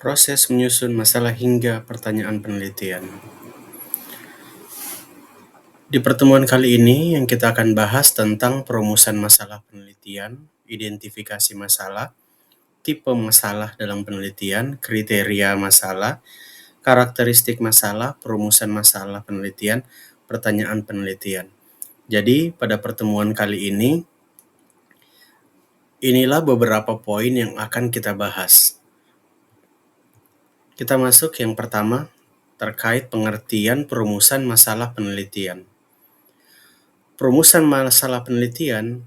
Proses menyusun masalah hingga pertanyaan penelitian. Di pertemuan kali ini yang kita akan bahas tentang perumusan masalah penelitian, identifikasi masalah, tipe masalah dalam penelitian, kriteria masalah, karakteristik masalah, perumusan masalah penelitian, pertanyaan penelitian. Jadi, pada pertemuan kali ini, inilah beberapa poin yang akan kita bahas. Kita masuk yang pertama, terkait pengertian perumusan masalah penelitian. Perumusan masalah penelitian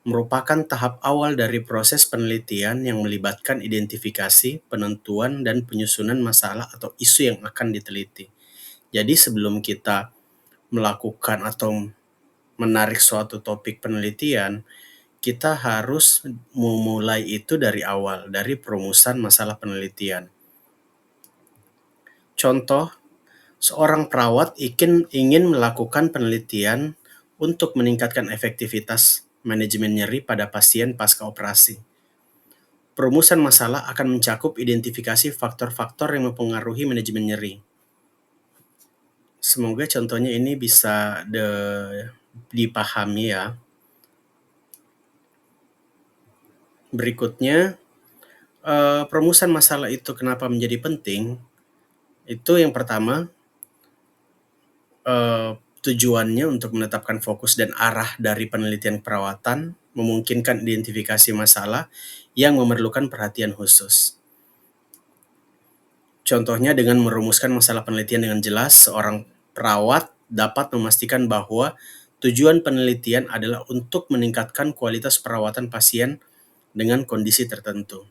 merupakan tahap awal dari proses penelitian yang melibatkan identifikasi, penentuan, dan penyusunan masalah atau isu yang akan diteliti. Jadi sebelum kita melakukan atau menarik suatu topik penelitian, kita harus memulai itu dari awal, dari perumusan masalah penelitian. Contoh, seorang perawat ingin melakukan penelitian untuk meningkatkan efektivitas manajemen nyeri pada pasien pasca operasi. Perumusan masalah akan mencakup identifikasi faktor-faktor yang mempengaruhi manajemen nyeri. Semoga contohnya ini bisa dipahami ya. Berikutnya, perumusan masalah itu kenapa menjadi penting? Itu yang pertama, tujuannya untuk menetapkan fokus dan arah dari penelitian perawatan, memungkinkan identifikasi masalah yang memerlukan perhatian khusus. Contohnya dengan merumuskan masalah penelitian dengan jelas, seorang perawat dapat memastikan bahwa tujuan penelitian adalah untuk meningkatkan kualitas perawatan pasien dengan kondisi tertentu.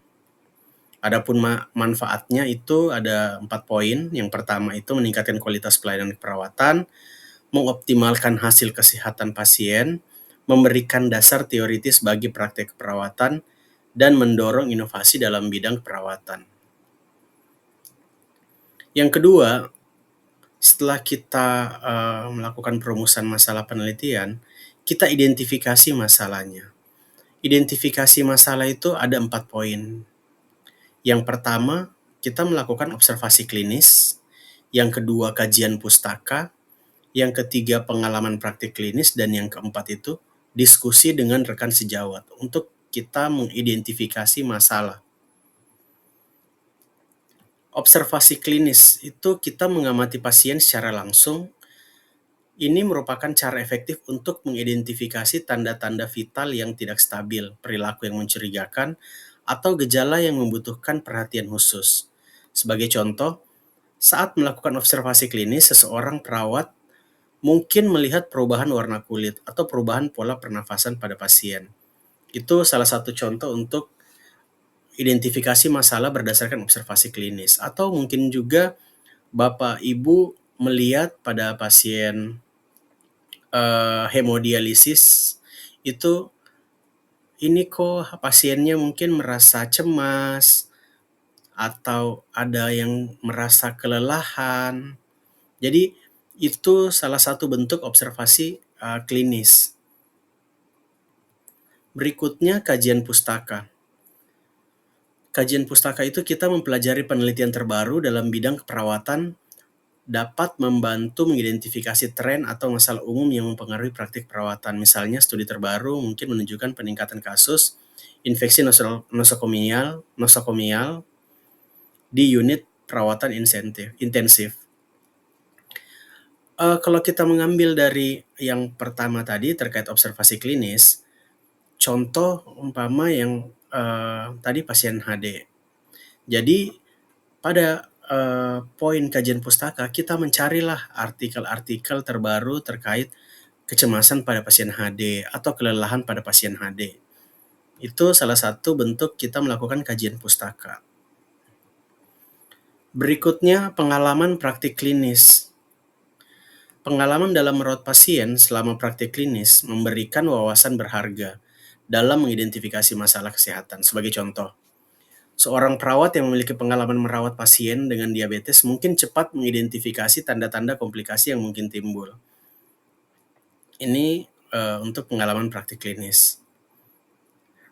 Adapun manfaatnya itu ada 4 poin. Yang pertama itu meningkatkan kualitas pelayanan perawatan, mengoptimalkan hasil kesehatan pasien, memberikan dasar teoritis bagi praktek perawatan, dan mendorong inovasi dalam bidang perawatan. Yang kedua, setelah kita melakukan perumusan masalah penelitian, kita identifikasi masalahnya. Identifikasi masalah itu ada 4 poin. Yang pertama, kita melakukan observasi klinis. Yang kedua, kajian pustaka. Yang ketiga, pengalaman praktik klinis. Dan yang keempat itu, diskusi dengan rekan sejawat untuk kita mengidentifikasi masalah. Observasi klinis itu kita mengamati pasien secara langsung. Ini merupakan cara efektif untuk mengidentifikasi tanda-tanda vital yang tidak stabil, perilaku yang mencurigakan, atau gejala yang membutuhkan perhatian khusus. Sebagai contoh, saat melakukan observasi klinis, seseorang perawat mungkin melihat perubahan warna kulit atau perubahan pola pernafasan pada pasien. Itu salah satu contoh untuk identifikasi masalah berdasarkan observasi klinis. Atau mungkin juga Bapak Ibu melihat pada pasien hemodialisis itu, ini kok pasiennya mungkin merasa cemas atau ada yang merasa kelelahan. Jadi itu salah satu bentuk observasi klinis. Berikutnya, kajian pustaka. Kajian pustaka itu kita mempelajari penelitian terbaru dalam bidang keperawatan, dapat membantu mengidentifikasi tren atau masalah umum yang mempengaruhi praktik perawatan. Misalnya, studi terbaru mungkin menunjukkan peningkatan kasus infeksi nosokomial di unit perawatan intensif. Kalau kita mengambil dari yang pertama tadi terkait observasi klinis, contoh umpama yang tadi pasien HD. Jadi pada poin kajian pustaka, kita mencarilah artikel-artikel terbaru terkait kecemasan pada pasien HD atau kelelahan pada pasien HD. Itu salah satu bentuk kita melakukan kajian pustaka. Berikutnya, pengalaman praktik klinis. Pengalaman dalam merawat pasien selama praktik klinis memberikan wawasan berharga dalam mengidentifikasi masalah kesehatan. Sebagai contoh, seorang perawat yang memiliki pengalaman merawat pasien dengan diabetes mungkin cepat mengidentifikasi tanda-tanda komplikasi yang mungkin timbul. Ini untuk pengalaman praktik klinis.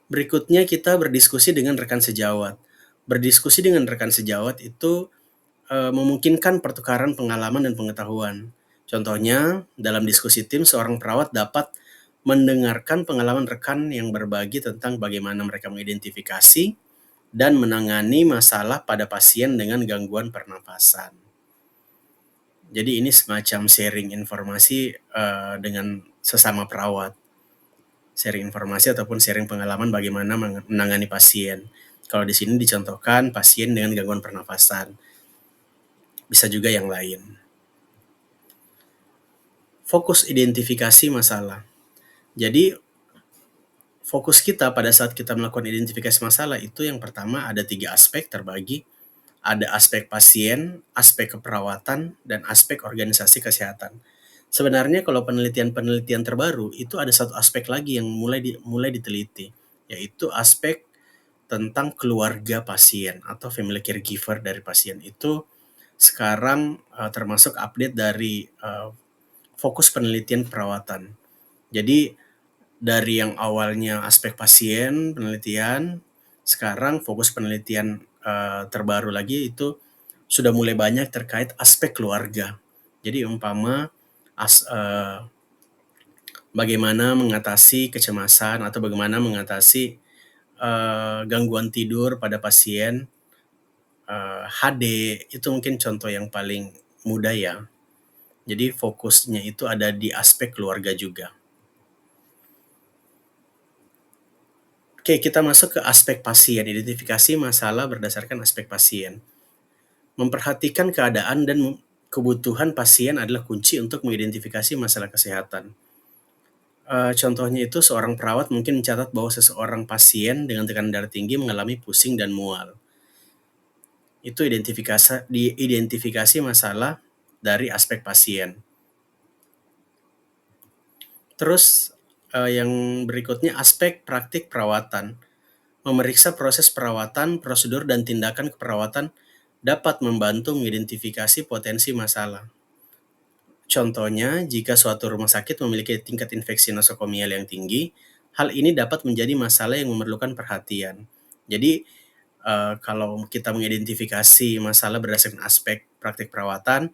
Berikutnya, kita berdiskusi dengan rekan sejawat. Berdiskusi dengan rekan sejawat itu memungkinkan pertukaran pengalaman dan pengetahuan. Contohnya, dalam diskusi tim, seorang perawat dapat mendengarkan pengalaman rekan yang berbagi tentang bagaimana mereka mengidentifikasi dan menangani masalah pada pasien dengan gangguan pernapasan. Jadi ini semacam sharing informasi dengan sesama perawat. Sharing informasi ataupun sharing pengalaman bagaimana menangani pasien. Kalau di sini dicontohkan pasien dengan gangguan pernapasan. Bisa juga yang lain. Fokus identifikasi masalah. Jadi fokus kita pada saat kita melakukan identifikasi masalah itu yang pertama ada 3 aspek terbagi. Ada aspek pasien, aspek keperawatan, dan aspek organisasi kesehatan. Sebenarnya kalau penelitian-penelitian terbaru itu ada satu aspek lagi yang mulai diteliti, yaitu aspek tentang keluarga pasien atau family caregiver dari pasien. Itu sekarang termasuk update dari fokus penelitian perawatan. Jadi dari yang awalnya aspek pasien penelitian, sekarang fokus penelitian terbaru lagi itu sudah mulai banyak terkait aspek keluarga. Jadi umpama bagaimana mengatasi kecemasan atau bagaimana mengatasi gangguan tidur pada pasien HD, itu mungkin contoh yang paling mudah ya. Jadi fokusnya itu ada di aspek keluarga juga. Oke, kita masuk ke aspek pasien, identifikasi masalah berdasarkan aspek pasien. Memperhatikan keadaan dan kebutuhan pasien adalah kunci untuk mengidentifikasi masalah kesehatan. Contohnya itu seorang perawat mungkin mencatat bahwa seseorang pasien dengan tekanan darah tinggi mengalami pusing dan mual. Itu identifikasi masalah dari aspek pasien. Terus yang berikutnya aspek praktik perawatan. Memeriksa proses perawatan, prosedur, dan tindakan keperawatan dapat membantu mengidentifikasi potensi masalah. Contohnya, jika suatu rumah sakit memiliki tingkat infeksi nosokomial yang tinggi, hal ini dapat menjadi masalah yang memerlukan perhatian. Jadi, kalau kita mengidentifikasi masalah berdasarkan aspek praktik perawatan,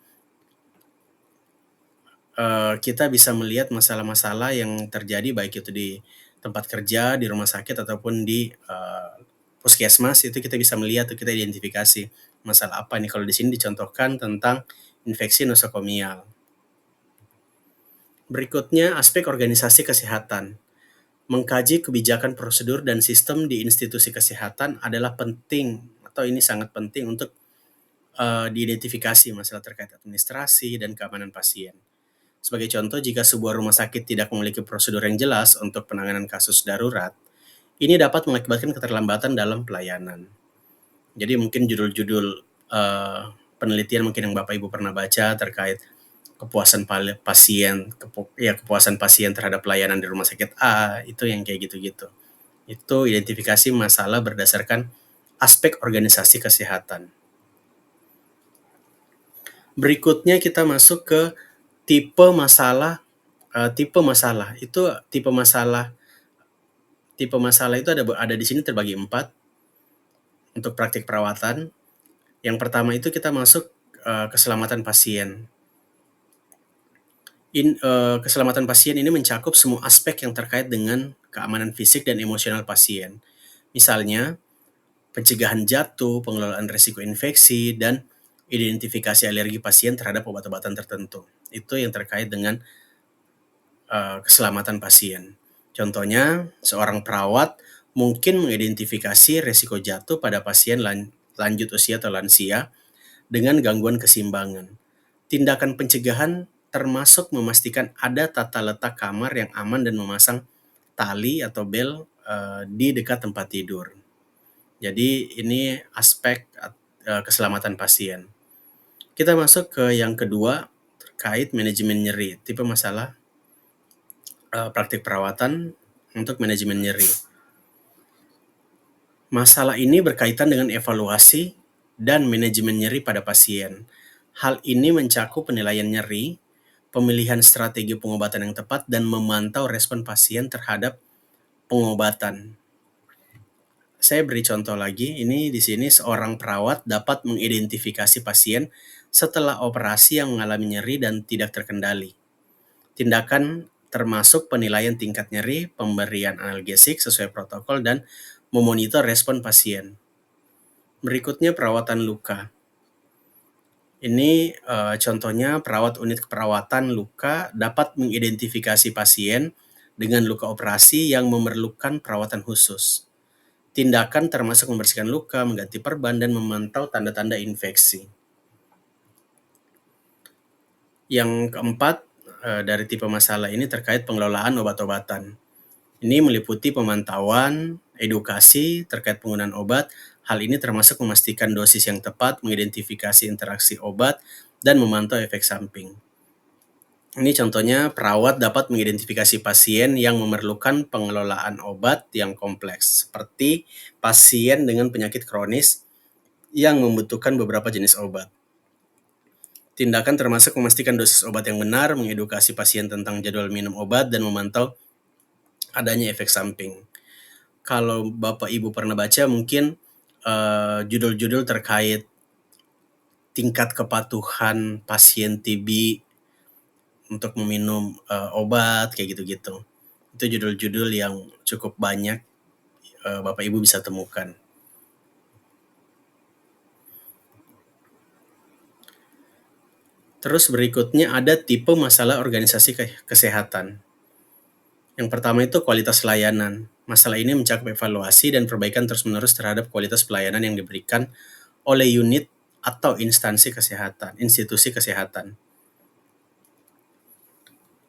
kita bisa melihat masalah-masalah yang terjadi baik itu di tempat kerja, di rumah sakit, ataupun di puskesmas. Itu kita bisa melihat, kita identifikasi masalah apa nih. Kalau di sini dicontohkan tentang infeksi nosokomial. Berikutnya, aspek organisasi kesehatan. Mengkaji kebijakan prosedur dan sistem di institusi kesehatan adalah penting, atau ini sangat penting untuk diidentifikasi masalah terkait administrasi dan keamanan pasien. Sebagai contoh, jika sebuah rumah sakit tidak memiliki prosedur yang jelas untuk penanganan kasus darurat, ini dapat mengakibatkan keterlambatan dalam pelayanan. Jadi mungkin judul-judul penelitian mungkin yang Bapak Ibu pernah baca terkait kepuasan pasien terhadap pelayanan di rumah sakit A, itu yang kayak gitu-gitu. Itu identifikasi masalah berdasarkan aspek organisasi kesehatan. Berikutnya kita masuk ke tipe masalah. Tipe masalah itu itu ada di sini terbagi 4 untuk praktik perawatan. Yang pertama itu kita masuk keselamatan pasien. Keselamatan pasien ini mencakup semua aspek yang terkait dengan keamanan fisik dan emosional pasien. Misalnya, pencegahan jatuh, pengelolaan risiko infeksi, dan identifikasi alergi pasien terhadap obat-obatan tertentu. Itu yang terkait dengan keselamatan pasien. Contohnya, seorang perawat mungkin mengidentifikasi risiko jatuh pada pasien lanjut usia atau lansia dengan gangguan keseimbangan. Tindakan pencegahan termasuk memastikan ada tata letak kamar yang aman dan memasang tali atau bel di dekat tempat tidur. Jadi ini aspek keselamatan pasien. Kita masuk ke yang kedua terkait manajemen nyeri, tipe masalah praktik perawatan untuk manajemen nyeri. Masalah ini berkaitan dengan evaluasi dan manajemen nyeri pada pasien. Hal ini mencakup penilaian nyeri, pemilihan strategi pengobatan yang tepat, dan memantau respon pasien terhadap pengobatan. Saya beri contoh lagi, ini di sini seorang perawat dapat mengidentifikasi pasien setelah operasi yang mengalami nyeri dan tidak terkendali. Tindakan termasuk penilaian tingkat nyeri, pemberian analgesik sesuai protokol, dan memonitor respon pasien. Berikutnya perawatan luka. Ini contohnya perawat unit keperawatan luka dapat mengidentifikasi pasien dengan luka operasi yang memerlukan perawatan khusus. Tindakan termasuk membersihkan luka, mengganti perban, dan memantau tanda-tanda infeksi. Yang keempat, dari tipe masalah ini terkait pengelolaan obat-obatan. Ini meliputi pemantauan, edukasi terkait penggunaan obat. Hal ini termasuk memastikan dosis yang tepat, mengidentifikasi interaksi obat, dan memantau efek samping. Ini contohnya perawat dapat mengidentifikasi pasien yang memerlukan pengelolaan obat yang kompleks, seperti pasien dengan penyakit kronis yang membutuhkan beberapa jenis obat. Tindakan termasuk memastikan dosis obat yang benar, mengedukasi pasien tentang jadwal minum obat, dan memantau adanya efek samping. Kalau Bapak Ibu pernah baca mungkin judul-judul terkait tingkat kepatuhan pasien TB untuk meminum obat kayak gitu-gitu. Itu judul-judul yang cukup banyak Bapak Ibu bisa temukan. Terus berikutnya ada tipe masalah organisasi kesehatan. Yang pertama itu kualitas layanan. Masalah ini mencakup evaluasi dan perbaikan terus-menerus terhadap kualitas pelayanan yang diberikan oleh unit atau instansi kesehatan, institusi kesehatan.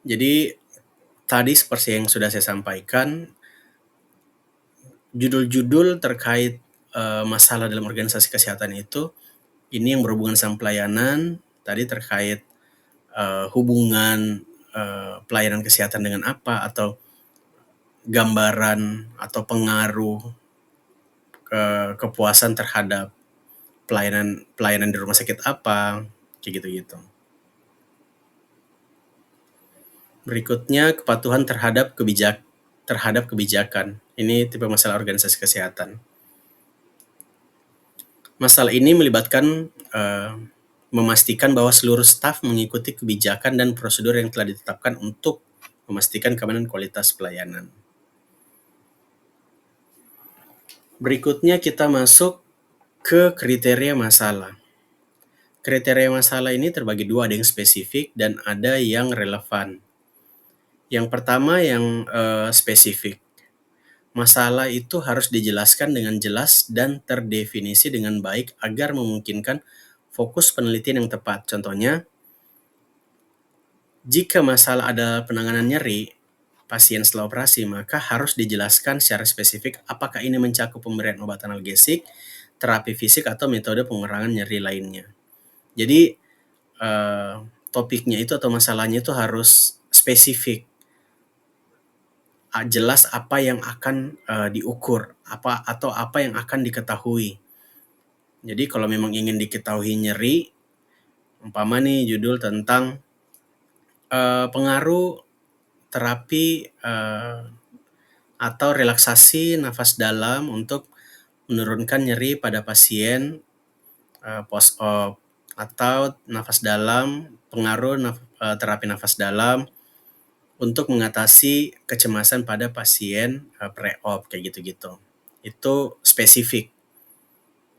Jadi tadi seperti yang sudah saya sampaikan, judul-judul terkait masalah dalam organisasi kesehatan itu, ini yang berhubungan sama pelayanan, tadi terkait hubungan pelayanan kesehatan dengan apa, atau gambaran atau pengaruh kepuasan terhadap pelayanan di rumah sakit apa, kayak gitu-gitu. Berikutnya kepatuhan terhadap kebijakan. Ini tipe masalah organisasi kesehatan. Masalah ini melibatkan memastikan bahwa seluruh staf mengikuti kebijakan dan prosedur yang telah ditetapkan untuk memastikan keamanan kualitas pelayanan. Berikutnya kita masuk ke kriteria masalah. Kriteria masalah ini terbagi dua, ada yang spesifik dan ada yang relevan. Yang pertama yang spesifik. Masalah itu harus dijelaskan dengan jelas dan terdefinisi dengan baik agar memungkinkan fokus penelitian yang tepat. Contohnya, jika masalah adalah penanganan nyeri pasien setelah operasi, maka harus dijelaskan secara spesifik apakah ini mencakup pemberian obat analgesik, terapi fisik, atau metode pengurangan nyeri lainnya. Jadi, topiknya itu atau masalahnya itu harus spesifik. Jelas apa yang akan diukur, atau apa yang akan diketahui. Jadi kalau memang ingin diketahui nyeri, umpama nih judul tentang pengaruh terapi atau relaksasi nafas dalam untuk menurunkan nyeri pada pasien post-op, atau nafas dalam, pengaruh terapi nafas dalam untuk mengatasi kecemasan pada pasien pre-op, kayak gitu-gitu. Itu spesifik,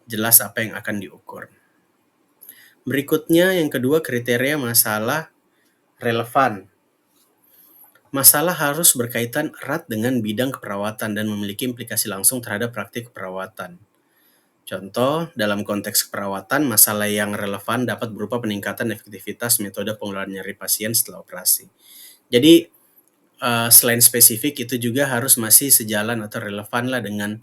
jelas apa yang akan diukur. Berikutnya yang kedua, kriteria masalah relevan. Masalah harus berkaitan erat dengan bidang keperawatan dan memiliki implikasi langsung terhadap praktik keperawatan. Contoh, dalam konteks keperawatan, masalah yang relevan dapat berupa peningkatan efektivitas metode pengelolaan nyeri pasien setelah operasi. Jadi, selain spesifik, itu juga harus masih sejalan atau relevan lah dengan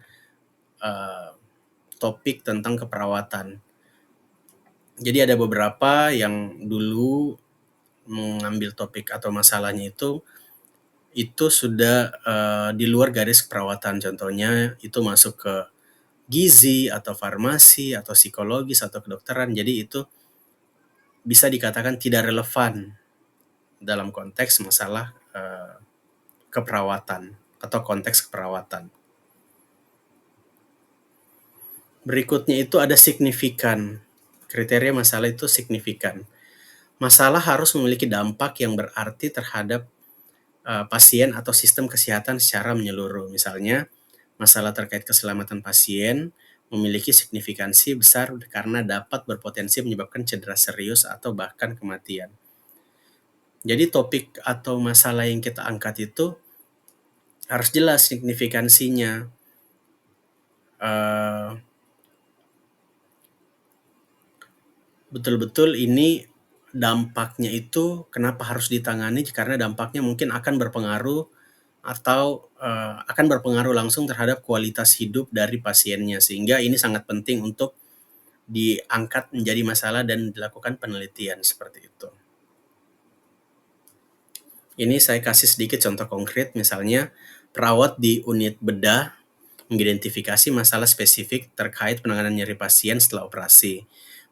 topik tentang keperawatan. Jadi ada beberapa yang dulu mengambil topik atau masalahnya itu sudah di luar garis keperawatan. Contohnya itu masuk ke gizi atau farmasi atau psikologis atau kedokteran. Jadi itu bisa dikatakan tidak relevan dalam konteks masalah keperawatan atau konteks keperawatan. Berikutnya itu ada signifikan. Kriteria masalah itu signifikan. Masalah harus memiliki dampak yang berarti terhadap pasien atau sistem kesehatan secara menyeluruh. Misalnya, masalah terkait keselamatan pasien memiliki signifikansi besar karena dapat berpotensi menyebabkan cedera serius atau bahkan kematian. Jadi topik atau masalah yang kita angkat itu harus jelas signifikansinya. Betul-betul ini dampaknya itu kenapa harus ditangani, karena dampaknya mungkin akan berpengaruh atau akan berpengaruh langsung terhadap kualitas hidup dari pasiennya, sehingga ini sangat penting untuk diangkat menjadi masalah dan dilakukan penelitian seperti itu. Ini saya kasih sedikit contoh konkret, misalnya perawat di unit bedah mengidentifikasi masalah spesifik terkait penanganan nyeri pasien setelah operasi.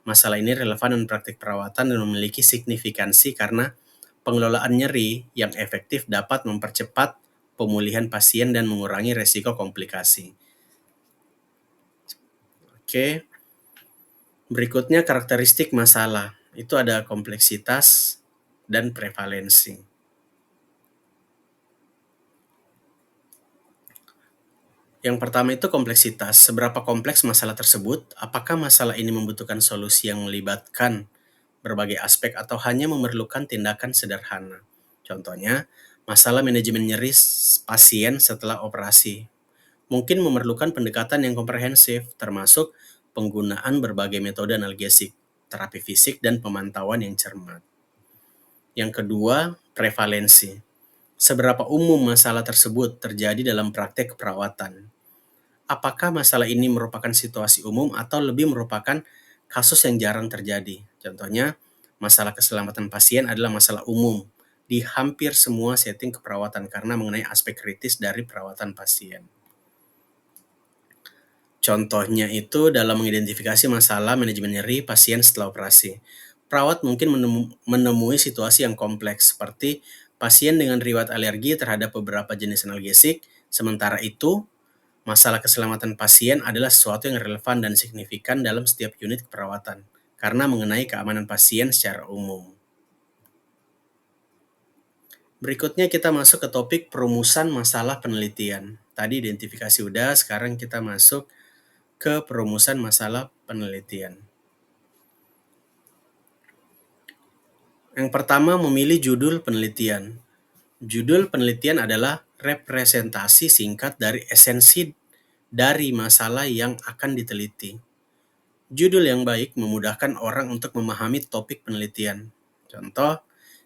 Masalah ini relevan dengan praktik perawatan dan memiliki signifikansi karena pengelolaan nyeri yang efektif dapat mempercepat pemulihan pasien dan mengurangi resiko komplikasi. Oke, berikutnya karakteristik masalah. Itu ada kompleksitas dan prevalensi. Yang pertama itu kompleksitas. Seberapa kompleks masalah tersebut? Apakah masalah ini membutuhkan solusi yang melibatkan berbagai aspek atau hanya memerlukan tindakan sederhana? Contohnya, masalah manajemen nyeri pasien setelah operasi mungkin memerlukan pendekatan yang komprehensif, termasuk penggunaan berbagai metode analgesik, terapi fisik, dan pemantauan yang cermat. Yang kedua, prevalensi. Seberapa umum masalah tersebut terjadi dalam praktek keperawatan? Apakah masalah ini merupakan situasi umum atau lebih merupakan kasus yang jarang terjadi? Contohnya, masalah keselamatan pasien adalah masalah umum di hampir semua setting keperawatan karena mengenai aspek kritis dari perawatan pasien. Contohnya itu dalam mengidentifikasi masalah manajemen nyeri pasien setelah operasi. Perawat mungkin menemui situasi yang kompleks seperti pasien dengan riwayat alergi terhadap beberapa jenis analgesik. Sementara itu, masalah keselamatan pasien adalah sesuatu yang relevan dan signifikan dalam setiap unit keperawatan karena mengenai keamanan pasien secara umum. Berikutnya kita masuk ke topik perumusan masalah penelitian. Tadi identifikasi udah, sekarang kita masuk ke perumusan masalah penelitian. Yang pertama, memilih judul penelitian. Judul penelitian adalah representasi singkat dari esensi dari masalah yang akan diteliti. Judul yang baik memudahkan orang untuk memahami topik penelitian. Contoh,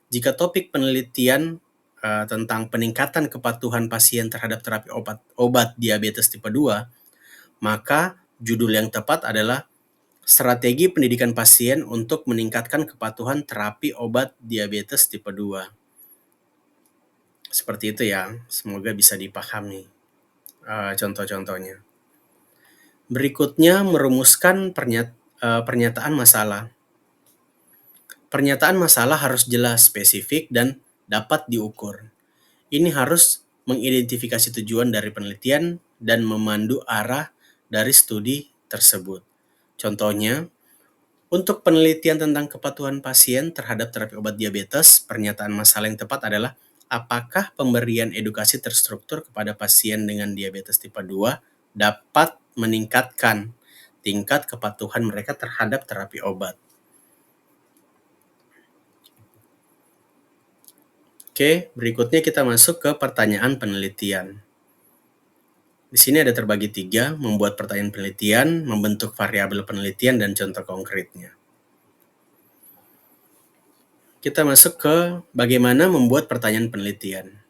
jika topik penelitian tentang peningkatan kepatuhan pasien terhadap terapi obat diabetes tipe 2, maka judul yang tepat adalah strategi pendidikan pasien untuk meningkatkan kepatuhan terapi obat diabetes tipe 2. Seperti itu ya, semoga bisa dipahami contoh-contohnya. Berikutnya, merumuskan pernyataan masalah. Pernyataan masalah harus jelas, spesifik, dan dapat diukur. Ini harus mengidentifikasi tujuan dari penelitian dan memandu arah dari studi tersebut. Contohnya, untuk penelitian tentang kepatuhan pasien terhadap terapi obat diabetes, pernyataan masalah yang tepat adalah apakah pemberian edukasi terstruktur kepada pasien dengan diabetes tipe 2 dapat meningkatkan tingkat kepatuhan mereka terhadap terapi obat. Oke, berikutnya kita masuk ke pertanyaan penelitian. Di sini ada terbagi 3, membuat pertanyaan penelitian, membentuk variabel penelitian, dan contoh konkretnya. Kita masuk ke bagaimana membuat pertanyaan penelitian.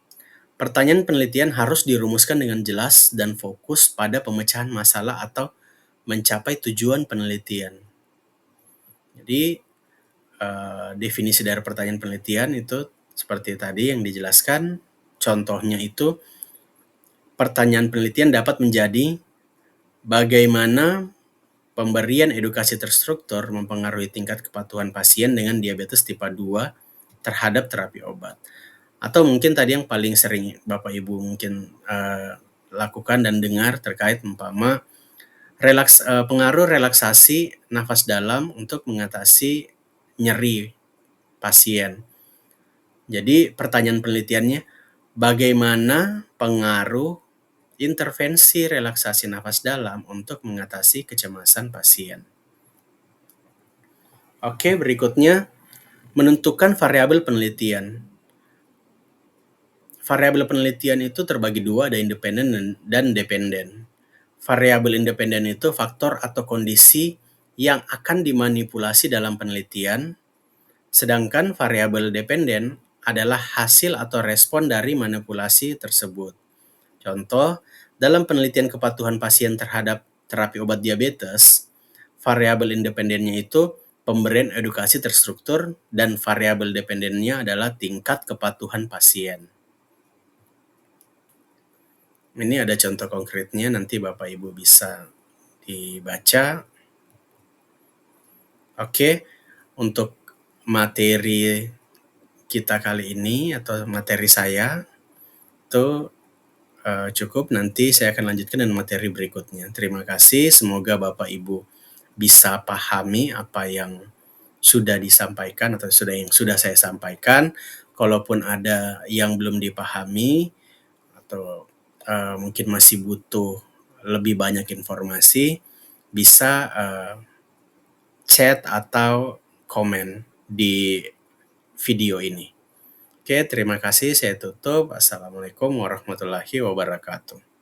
Pertanyaan penelitian harus dirumuskan dengan jelas dan fokus pada pemecahan masalah atau mencapai tujuan penelitian. Jadi, definisi dari pertanyaan penelitian itu seperti tadi yang dijelaskan. Contohnya itu, pertanyaan penelitian dapat menjadi bagaimana pemberian edukasi terstruktur mempengaruhi tingkat kepatuhan pasien dengan diabetes tipe 2 terhadap terapi obat. Atau mungkin tadi yang paling sering Bapak Ibu mungkin lakukan dan dengar terkait umpama Pengaruh relaksasi nafas dalam untuk mengatasi nyeri pasien. Jadi pertanyaan penelitiannya, bagaimana pengaruh intervensi relaksasi nafas dalam untuk mengatasi kecemasan pasien? Oke, berikutnya menentukan variabel penelitian. Variabel penelitian itu terbagi dua, ada independen dan dependen. Variabel independen itu faktor atau kondisi yang akan dimanipulasi dalam penelitian, sedangkan variabel dependen adalah hasil atau respon dari manipulasi tersebut. Contoh, dalam penelitian kepatuhan pasien terhadap terapi obat diabetes, variabel independennya itu pemberian edukasi terstruktur dan variabel dependennya adalah tingkat kepatuhan pasien. Ini ada contoh konkretnya, nanti Bapak Ibu bisa dibaca. Oke, untuk materi kita kali ini atau materi saya itu cukup. Nanti saya akan lanjutkan dengan materi berikutnya. Terima kasih, semoga Bapak Ibu bisa pahami apa yang sudah disampaikan atau yang sudah saya sampaikan. Kalaupun ada yang belum dipahami atau mungkin masih butuh lebih banyak informasi, bisa chat atau komen di video ini. Oke, terima kasih. Saya tutup. Assalamualaikum warahmatullahi wabarakatuh.